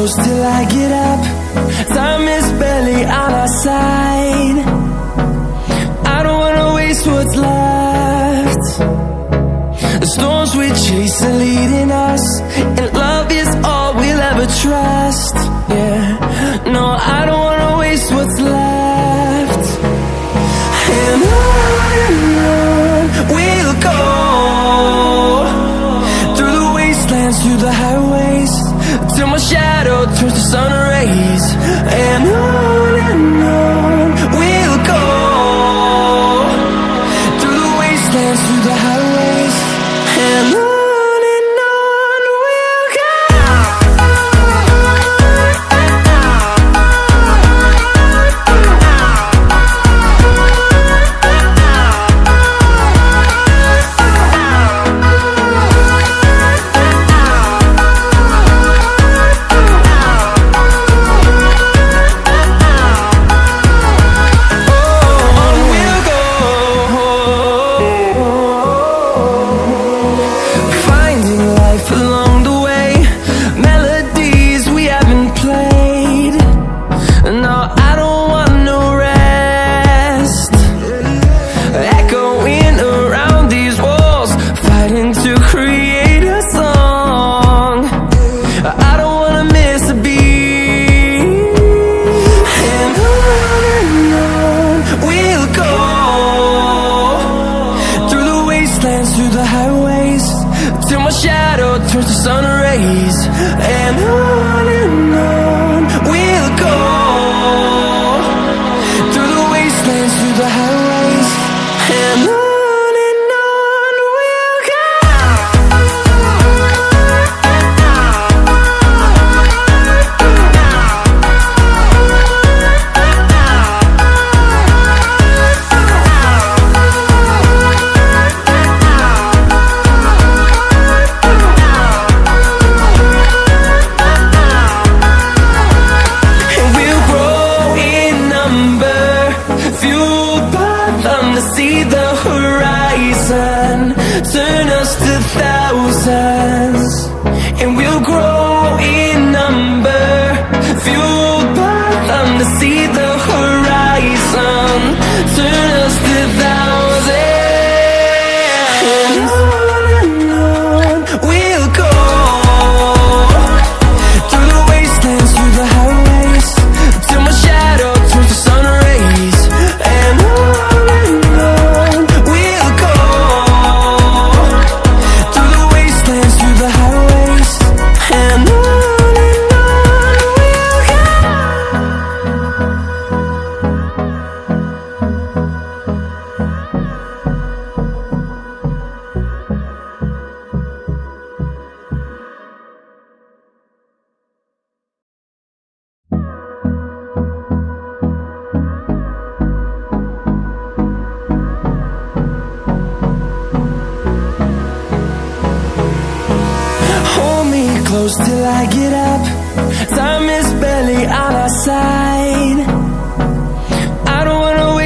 close till I get up. Time is barely on our side. I don't wanna waste what's left. The storms we chase are leading us, and love is all we'll ever trust. Yeah, no, I don't wanna waste what's left. And on we'll go, through the wastelands, through the highways, till my shadow turns to sun rays. And on we'll go, through the wastelands, through the highways, and on we'll go. Through the highways, till my shadow turns to sun rays. And on we'll go, through the wastelands, through the highways, and on we'll go. See the horizon, turn us to thousands, and we'll grow in number, fueled by them. To see the horizon, turn us to thousands, and on we'll go, through the wastelands, through the highways, till my shadow turns to sun rays. And close till I get up. Time is barely on our side.